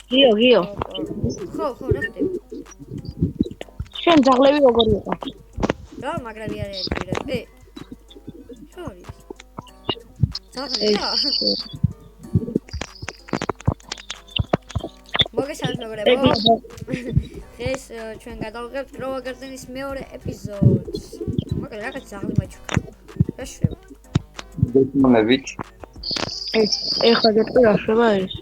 გიო. ხო, რა ხდება? შენ ძაღლები როგორ იყო? რა, მაგრამ არ ერთვირები? შორის. ძაღლი რა? მოგესალმებით მეგობრებო. დღეს ჩვენ გადავიღებთ პროვაგარდენის მეორე ეპიზოდს. მაგრამ რაღაც ძაღლი მაჩუქა. რა შევა? დეკმონებით. ეხლა გეტყვი რა ეს?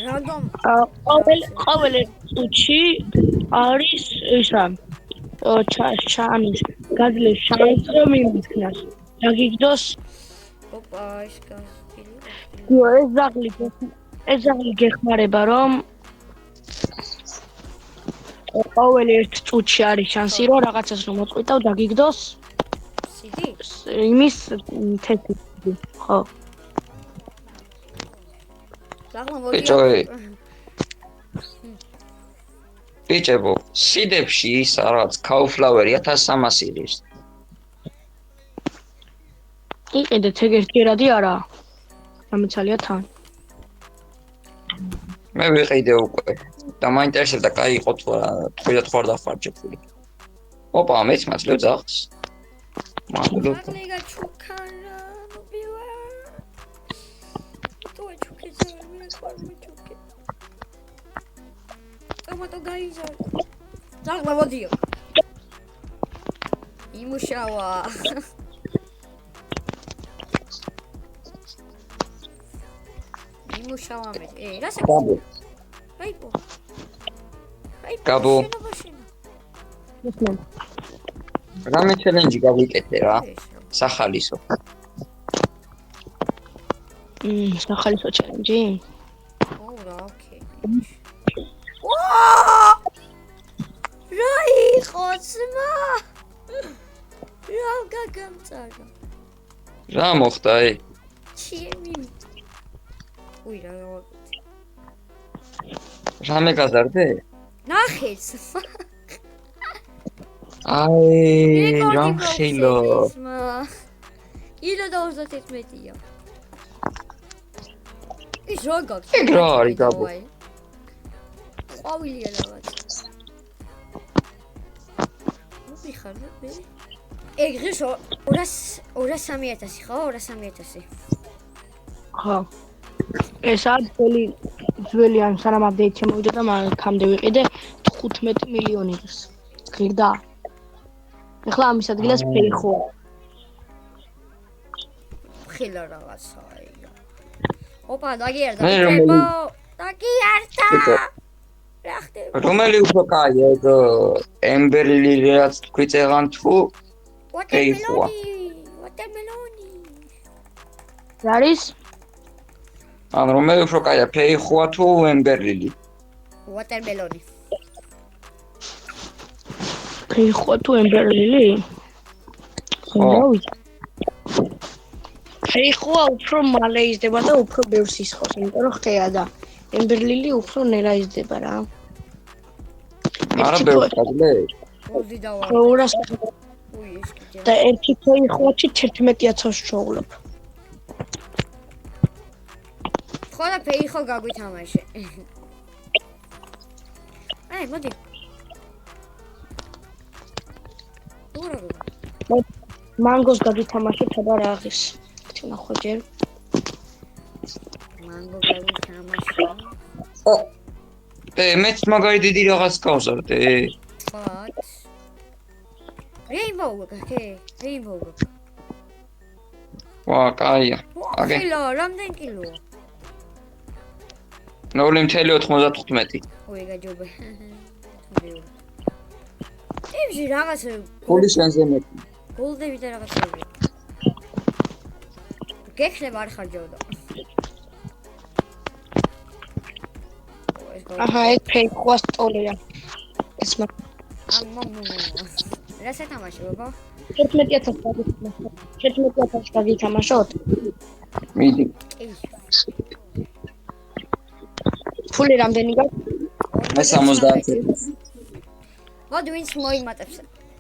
რანდომ ყოველ წუთში არის ისა ჩანის გაძლევს შანსი რომ იმიქნას. დაგიგდოს? ოპა, ის გასტილი. გიო, ეს ზაღლი გეხმარება რომ ყოველ ერთ წუთში არის შანსი რომ რაღაცას რომ მოწყვიტავ დაგიგდოს? სიდი? იმის თეთრი, ხო. ზაღლა მოდი. ბიჭებო, სიდებში ის რაღაც Kauflauer 1300 ის. იყიდეთ ეგ ერთიერადი არა. გამიცალია თან. მე ვიყიდე უკვე. და მაინტერესებდა, კაი იყო თუ არა, თქვენად ხარ დახარჯებული. ოპა, მეც მაძლევ ძაღლს. მადლობა. ზაღლი ჩუქარა, ნუბივა. თუ ჩუქი ზაღლი ხარ ჩუქი. ტომატო გაიზარ. ზაღლა მოდიო. იმუშავა. იმუშავა მე. რა საკუთი? აიო. გაბო. რამე ჩელენჯი გავიკეთე რა. სახალისო. სახალისო ჩელენჯი? ო, რა, ოკეი. რა იყო ძმა? რა გაგამწარა? რა მოხდა ე? ჩემი. უი რა. რამე გაზარდე? ნახე ძმა. აი, რამხილო. ილო და 31-ია. ის რა გაქვს? ეგ რა არის გაბო? ყვავილია რაღაც. მიხარ მე. ეგ ღირს 200-3000 ხო? 200-3000. ხო. ეს არის ძველი ან სანამ აპდეიტი შემოვიდა და მანქამდე ვიყიდე 15 მილიონი დღეს. ღირდა. ეხლა ამის ადგილას ფეიხო. ხილა რაღაცაა. ოპა, დაგიარდა. დაგიარდა. რა ხდება? რომელი უფრო კაია ეგ ემბერლი რაც თქვი წეღან თუ ვატერმელონი. რა არის? ან რომელი უფრო კაია ფეიხოა თუ ემბერლი? ვატერმელონი. ფეიხო თუ ემბერლი? ხო. ფეიხოა უფრო მალე იზრდება და უფრო ბევრს ისხავს, იმიტომ რომ ხეა და ემბერლილი უფრო ნელა იზრდება რა. არა ბევრს გაძლევ? მოდი დავა. 200 უი ეს კიდე. და ერთი ფეიხოჩი 11000-ს ჩოვლობ. ხო და ფეიხო გაგვითამაშე. აი, მოდი. მანგოს გაგვითამაშე თაბა რა აღის. ნახო ჯერ. მანგო გაგვითამაშე. ო. მეც მაგარი დიდი რაღაც გავზარდე. What? Rainbow გაქე, Rainbow. ვა, კაია. აგე. კილო, რამდენ კილოა? 0.95. ოი, გაჯობე. იმში რაღაცა ფული შენზე მეტი. გოლდები და რაღაცები. გექნება არ ხარჯავდა. აჰა, ეს ფეიხოა სტოლია. ეს რა სათამაშო ბაბა? 11000 გაგითამაშოთ? მიდი. ფული რამდენი გაქვს? მე 70. მოდი ვინც მოიმატებს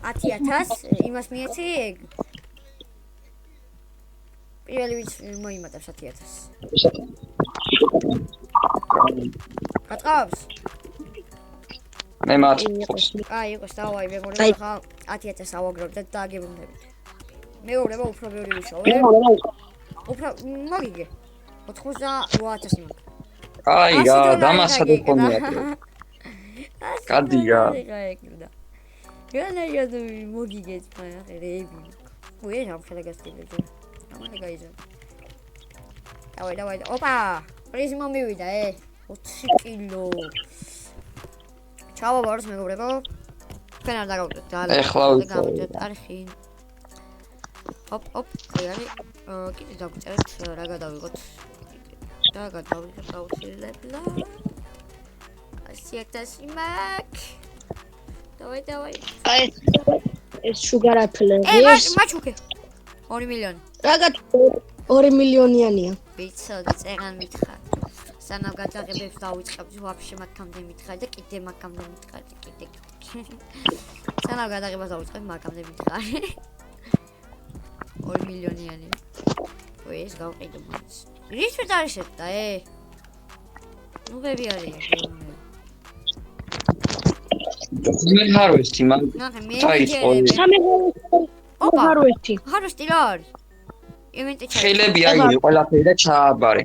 10000, იმას მიეცი ეგ. პირველი ვინც მოიმატებს 10000. გაწყობს? მე მაწუხობს. აი, იყოს, დავაი, მეგობრებო, აი. ხა 10000 ავაგროვდეთ და აგებუნდებით. მეუბნება უფრო ბევრი ვიშოვე. უფრო მოგიგე. 88000 მაგ. აი რა, დამასადო ხომია. გადი რა. განაიად მოგიგეთ მაგრამ უე ამხელა გასტილეჯო. ამალა გაიზო. დავაი. ოპა! პრიზმო მივიდა, 20 კილო. ჩავა ვარს მეგობრებო. თქვენ არ დაგავდეთ და ეხლა გამოდეთ არხი. ოპ, აი, კიდე დავწერეთ რა გადავიღოთ. და გადავიღოთ აუცილებლად. 100,000 მაგ. დავაი. აი ეს sugar apple მაჩუკე. 2 მილიონი. რაღაც 2 მილიონიანია. ვიცოდი, წერან მითხარ. სანამ გადაღებებს დავიწყებდი, ვაფშე მაგამდე მითხარ და კიდე მაგამდე მითხარ და კიდე. სანამ გადაღებას დავიწყებ, მაგამდე მითხარ. 2 მილიონიანი. ой, ეს გავყიდო მაინც. რის ვიტარიშებ და ნუ ვები არის. მე ჰარვესტი მაგ ნახე მე დაიწყო. სამი ოპა. ჰარვესტი. ჰარვესტი რა არის? ივენტი ჩაი. ხელები აიღე ყველაფერი და ჩააბარე.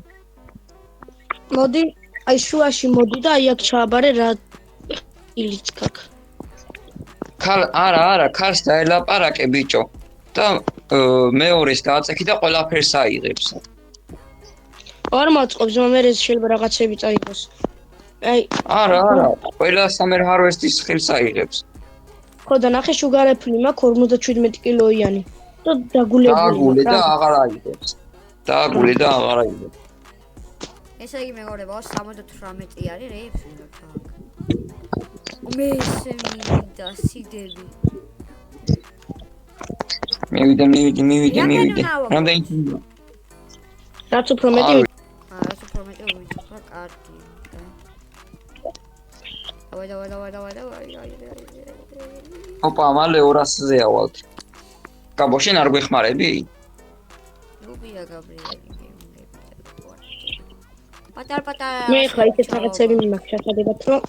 მოდი, აი შუაში მოდი და აი აქ ჩააბარე რა ილიც გაკ. არა, ქარს დაელაპარაკე ბიჭო. და მეორეს დააწექი და ყველაფერს აიღებს. არ მაწყობს, მაგრამ ეს შეიძლება რაღაცები წაიღოს. აი, არა, ყველა სამერ ჰარვესტის ხელს აიღებს. ხო და ნახე sugar apple მაქვს 57 კილოიანი. და დაგულებული. დააგულე და აღარ აიღებს. დააგულე და აღარ აიღებს. ესე იგი მეგობრებო 78 არის რეიფს ვიღოთ. მე ესე მინდა სიდები. მივიდე. რამდენი თუნდა? რაც უფრო მეტი რაც უფრო მეტი ვიწვა კარტი. დავაი. ოპა, მალე 200-ზე ავალთ. გაბო, შენ არ გვეხმარები? რუბია გაბრიელი. პატარ. მე ხა ისეთ რაღაცები მაქვს შეხედებათ რომ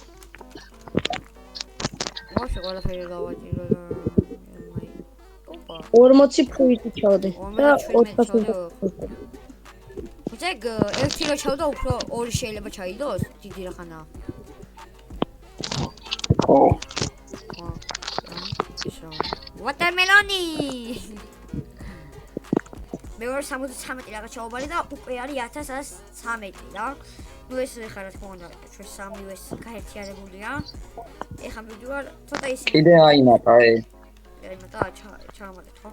მოშე ყველაფერი გავაჭირო და 40 ფუიტი ჩავდე და 400. უძეგ ერთი რო ჩავდა უფრო ორი შეიძლება ჩაიდოს დიდი რახანაა. ხო. ვატერმელონი. მე 273 რაღაც ჩაუბარი და უკვე არის 1113 რა. ნუ ეს ხარ რა თქმა უნდა ჩვენ სამივე გაერთიანებულია. ეხლა მივდივარ ცოტა ისე. კიდე აიმატა აიმატა ჩამოვარდეთ ხო?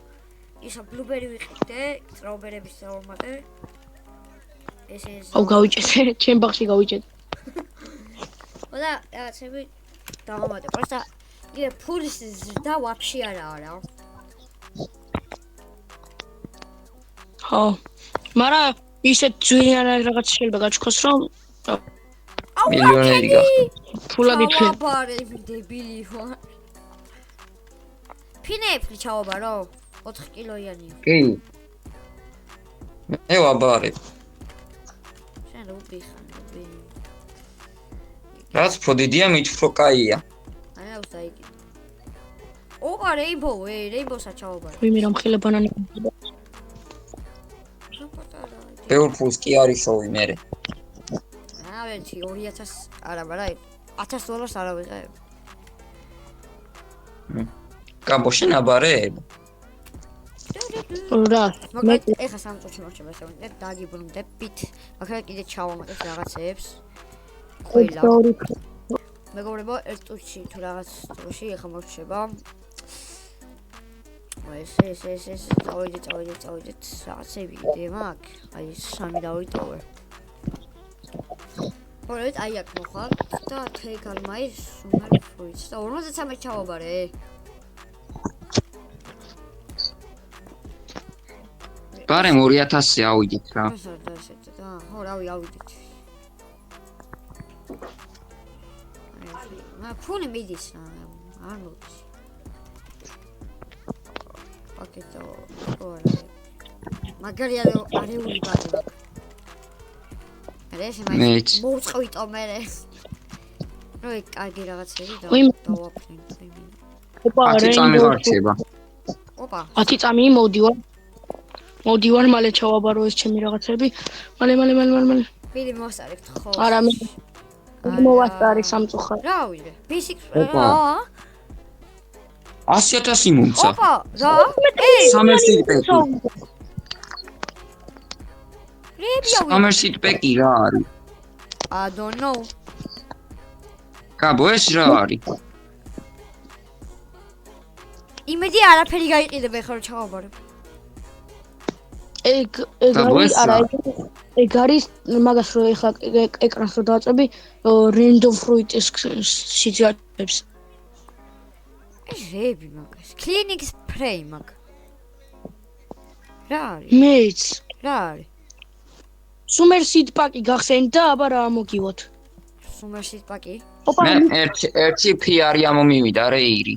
ისა ბლუბერი ვიყიდე, სტრაუბერების დავამატე. ესე აუ გავიჭედე, ჩემ ბაღში გავიჭედე. ხო და რაღაცები დავამატე. просто იგივე ფულის და ვაფშე არაა რა. ხო. მაგრამ ისეთ ძვირიან რაღაც შეიძლება გაჩქოს რომ მილიონერი გახდა. ფულად ითვლი. აბარე დებილი ვარ. ფინეფლი ჩავაბარო 4 კილოიანია. კი. მე ვაბარე. შენ რუბი ხარ. რაც უფრო დიდია, მით უფრო კაია. აი აუსაიკი. ოპა რეინბოუსაც ჩავაბარო. ვიმე რომ ხილა ბანანი. ბევრ ფულს კი არის შოვი მე. ავეჩი 2000 არა ბარა $1000 არა ვიღებ. გაბო შენ აბარე? რა. მე ეხა სამწუხაროდ მოხდება ესე უნდა დაგიბრუნდებით. მაგრამ კიდე ჩავამატებ რაღაცებს. ყველა. მეგობრებო, ერთ წუთში თუ რაღაც დროში ეხა მოხდება. ეს წავიდეთ რაღაცები იდეა მაქვს. აი სამი დავიტოვე. ორეთ აი აქ მოხარ და take all my summer fruits და 53 ჩავაბარე. ბარემ 2000-ზე ავიდეთ რა. ხო, რავი, ავიდეთ. აი, ფული მიდის რა, არ მოდის. პაკეტო, ორე. მაგარი არეული ბადი მაქვს. ეს მეც. მოუწყვითო მე. როი კარგი რაღაცები ვიმ. დავაფრინდი. ოპა 10 წამი ღარჩება. ოპა. 10 წამი მოდივარ მალე ჩავაბარო ეს ჩემი რაღაცები მალე პირი მოსარეთ ხო. არა მე მოვასწარი სამწუხაროდ რა ვიდე? basic ოპა. 100.000 მომცა. ოპა, რა? ey, სამერსიტ პეკი. რებია ვიდე? სამერსიტ პეკი რა არის? I don't know. გაბო ეს რა არის? იმედი არაფერი გაიყიდებ ახლა რომ ჩავაბარებ. ეგ არის არა ეგ არის მაგას რო ეხლა ეკრანს რო დავაწები random fruit-ის სიძიათებს ეს რები მაგას. clinic spray მაგ. რა არის? მეც რა არის? summer seed pack-ი გახსენით და აბა რა მოგივოთ summer-ში პაკი? ოპა მე ერთი PR-ი ამომივიდა რეირი.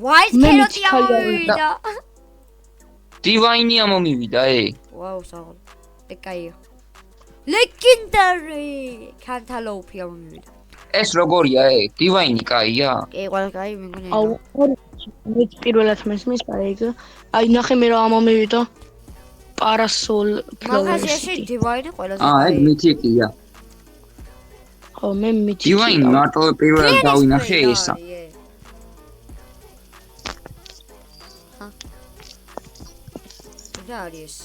white მე carrot-ი მითქალი ამოვიდა. დივაინი ამომივიდა, ვაუ, საღოლ. ეგ კაია. legendary cantaloupe ამოვიდა. ეს როგორია, დივაინი კაია? კი, ყველა კაი მეგონია. აუ მეც პირველად მესმის ეგ აი ნახე მე რა ამომივიდა parasol მაგაზიაში დივაინი ყველაზე ეგ მითიკია. ხო მე მითი დივაინი მარტო პირველად დავინახე ესა. რა არის ეს?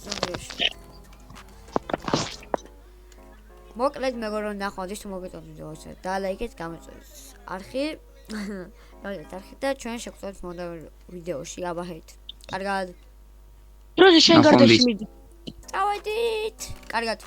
ზოგიერთი. მოკლედ მეგობრებო ნახოთ ის თუ მოგეწონთ ვიდეოზე და ლაიქეთ გამოწვევთ არხი და ჩვენ შევხვდებით მომდევნო ვიდეოში აბაჰეთ. კარგად. დროზე შენ გარდაში მიდი წავედით. კარგად.